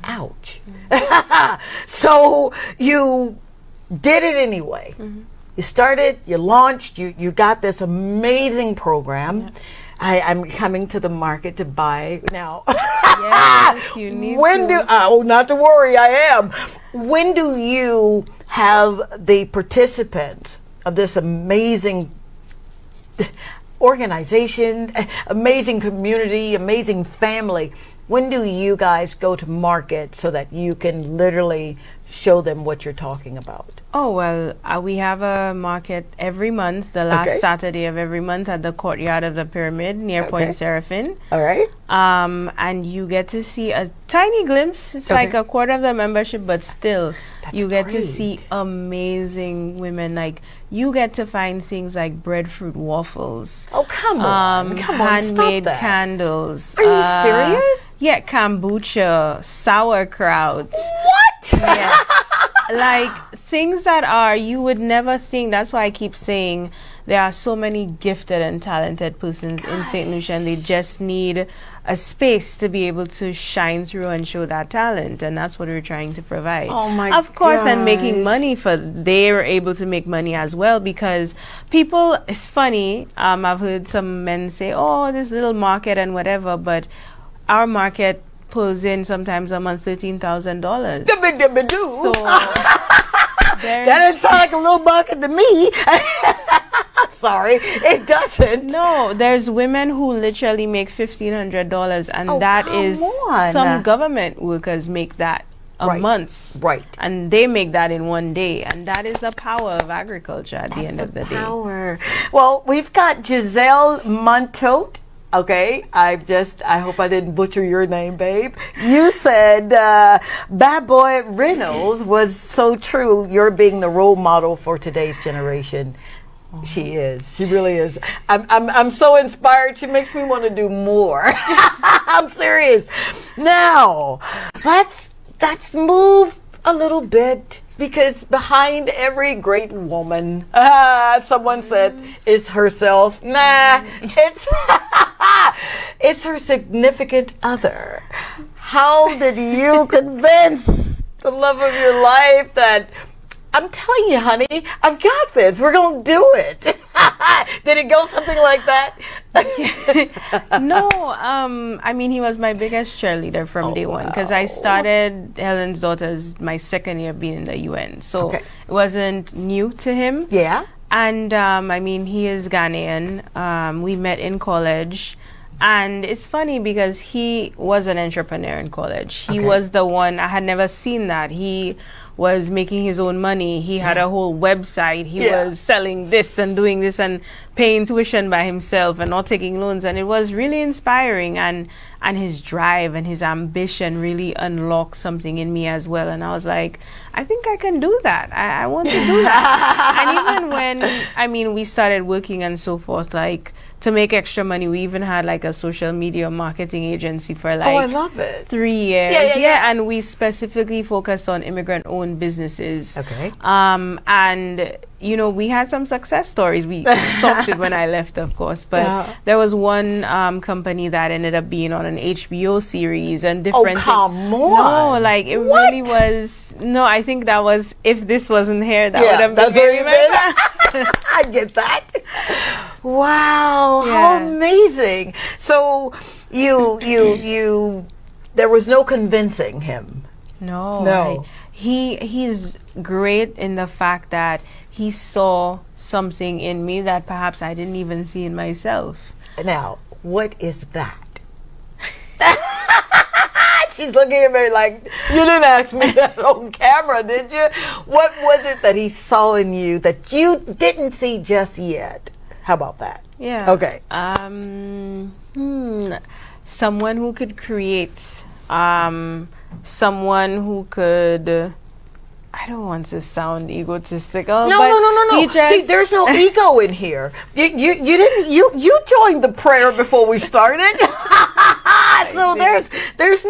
Ouch. So you did it anyway. You started, you launched, you got this amazing program. I'm coming to the market to buy now. Yes, you need to. Oh, not to worry, I am. When do you have the participants of this amazing organization, amazing community, amazing family? When do you guys go to market so that you can literally show them what you're talking about? Oh, well, we have a market every month, the last Saturday of every month at the courtyard of the Pyramid near Point Seraphin. All right. And you get to see a tiny glimpse. It's like a quarter of the membership, but still, you get to see amazing women. Like, you get to find things like breadfruit waffles. Oh, come on. Handmade candles. Are you serious? Yeah, kombucha, sauerkraut. What? Yes. Like, things that you would never think. That's why I keep saying there are so many gifted and talented persons in Saint Lucia, and they just need a space to be able to shine through and show that talent, and that's what we're trying to provide. Oh my Of course, and making money they're able to make money as well, because people, it's funny, I've heard some men say, oh, this little market and whatever, but our market pulls in sometimes a month $13,000. So that doesn't sound like a little bucket to me. Sorry, it doesn't. No, there's women who literally make $1,500, and that is some government workers make that a month. Right. And they make that in one day, and that is the power of agriculture at the end of the day. Well, we've got Giselle Montote. Okay, I hope I didn't butcher your name, babe. You said Bad Boy Reynolds was so true. You're being the role model for today's generation. She is. She really is. I'm so inspired. She makes me want to do more. I'm serious. Now, let's move a little bit, because behind every great woman, someone said, is herself. Nah, it's her significant other. How did you convince the love of your life that, I'm telling you, honey, I've got this. We're going to do it. Did it go something like that? No, I mean, he was my biggest cheerleader from day one, because I started Helen's Daughters my second year being in the UN. So it wasn't new to him. Yeah. And I mean, he is Ghanaian. We met in college. And it's funny because he was an entrepreneur in college. He was the one, I had never seen that. He was making his own money. He had a whole website. He was selling this and doing this and paying tuition by himself and not taking loans. And it was really inspiring. And his drive and his ambition really unlocked something in me as well. And I was like, I think I can do that. I want to do that. And even when, I mean, we started working and so forth, like, to make extra money, we even had like a social media marketing agency for like I love it. 3 years. Yeah, and we specifically focused on immigrant-owned businesses. And you know, we had some success stories. We stopped it when I left, of course, but there was one company that ended up being on an HBO series and different. Oh, come on! No, like it really was. No, I think that was, if this wasn't here, that would have been very I get that. Wow, how amazing! So you there was no convincing him. No. He's great in the fact that he saw something in me that perhaps I didn't even see in myself. Now, what is that? She's looking at me like, you didn't ask me that on camera, did you? What was it that he saw in you that you didn't see just yet? How about that? Yeah. Okay. Someone who could create, someone who could, I don't want to sound egotistical. No. See, there's no ego in here. You joined the prayer before we started. So there's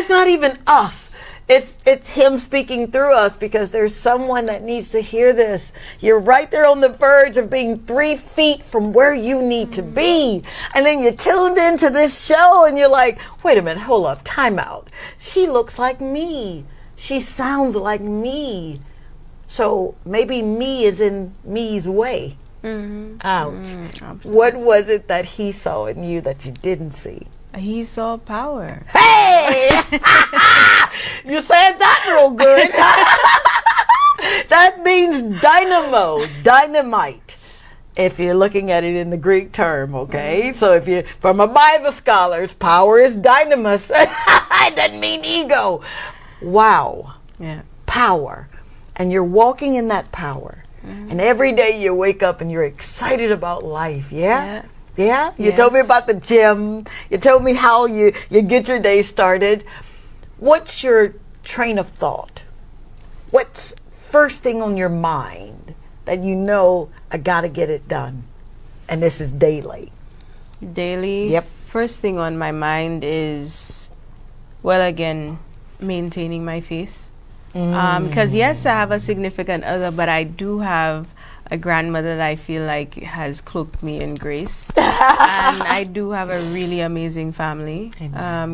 not even us. It's him speaking through us, because there's someone that needs to hear this. You're right there on the verge of being 3 feet from where you need to be. And then you tuned into this show and you're like, wait a minute, hold up, time out. She looks like me. She sounds like me. So maybe me is in me's way. Ouch. What was it that he saw in you that you didn't see? He saw power. Hey! You said that real good. That means dynamo, dynamite, if you're looking at it in the Greek term, okay? So if you, from a Bible scholars, power is dynamis. It doesn't mean ego. Wow. Yeah. Power. And you're walking in that power. And every day you wake up and you're excited about life, yeah? Yeah? You told me about the gym. You told me how you get your day started. What's your train of thought? What's first thing on your mind that you know, I got to get it done? And this is daily. Daily? Yep. First thing on my mind is, well, again, maintaining my faith. Because yes, I have a significant other, but I do have a grandmother that I feel like has cloaked me in grace. And I do have a really amazing family,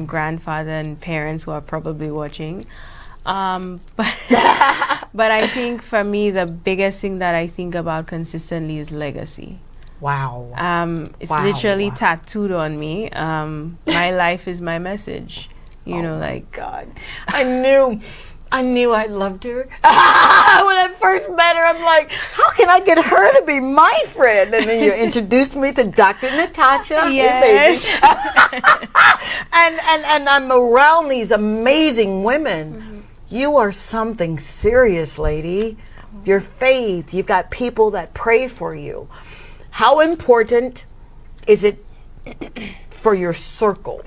grandfather and parents who are probably watching. But I think for me, the biggest thing that I think about consistently is legacy. Wow. It's literally tattooed on me. My life is my message. You know, like, God, I knew I loved her. When I first met her, I'm like, how can I get her to be my friend? And then you introduced me to Dr. Natasha. Yes. Hey, baby. and I'm around these amazing women. You are something serious, lady. Your faith, you've got people that pray for you. How important is it for your circle?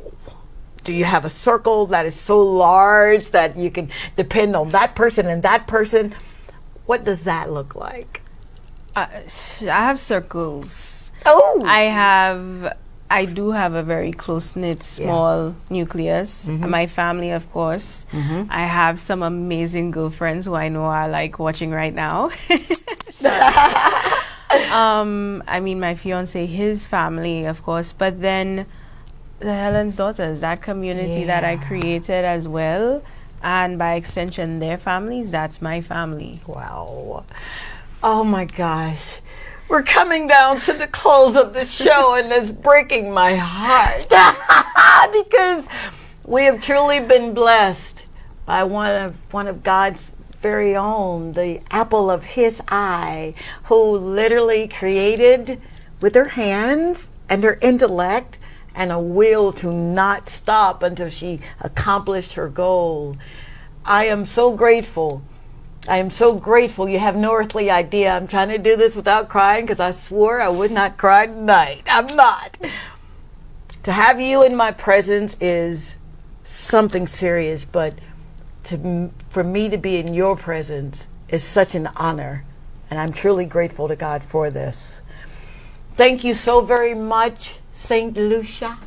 Do you have a circle that is so large that you can depend on that person and that person? What does that look like? I have circles. Oh, I do have a very close-knit, small nucleus. My family, of course. I have some amazing girlfriends who I know are like watching right now. I mean, my fiance, his family, of course, but then the Helen's daughters, that community that I created as well, and by extension their families, that's my family. Wow. Oh my gosh. We're coming down to the close of the show and it's breaking my heart because we have truly been blessed by one of God's very own, the apple of his eye, who literally created with her hands and her intellect and a will to not stop until she accomplished her goal. I am so grateful. I am so grateful. You have no earthly idea. I'm trying to do this without crying because I swore I would not cry tonight. I'm not. To have you in my presence is something serious, but for me to be in your presence is such an honor, and I'm truly grateful to God for this. Thank you so very much, Saint Lucia.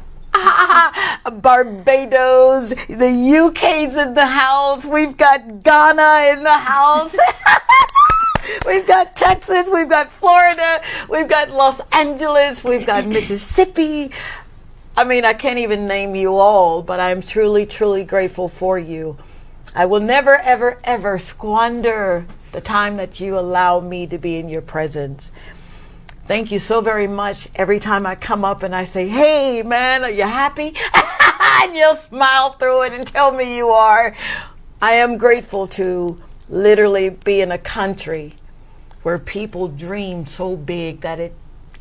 Barbados, the UK's in the house. We've got Ghana in the house. We've got Texas, we've got Florida, we've got Los Angeles, we've got Mississippi. I mean, I can't even name you all, but I'm truly, truly grateful for you. I will never, ever, ever squander the time that you allow me to be in your presence. Thank you so very much. Every time I come up and I say, hey, man, are you happy? And you'll smile through it and tell me you are. I am grateful to literally be in a country where people dream so big that it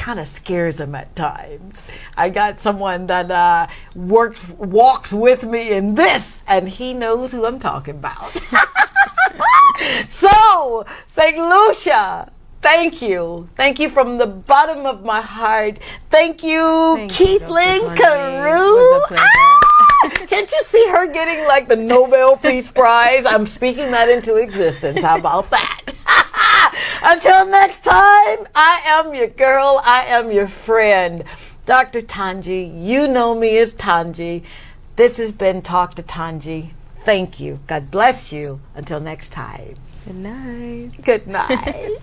kind of scares them at times. I got someone that walks with me in this, and he knows who I'm talking about. So, Saint Lucia, thank you. Thank you from the bottom of my heart. Thank you, Keithlin Caroo. Can't you see her getting like the Nobel Peace Prize? I'm speaking that into existence. How about that? Until next time, I am your girl. I am your friend, Dr. Tongie. You know me as Tongie. This has been Talk to Tongie. Thank you. God bless you. Until next time. Good night. Good night.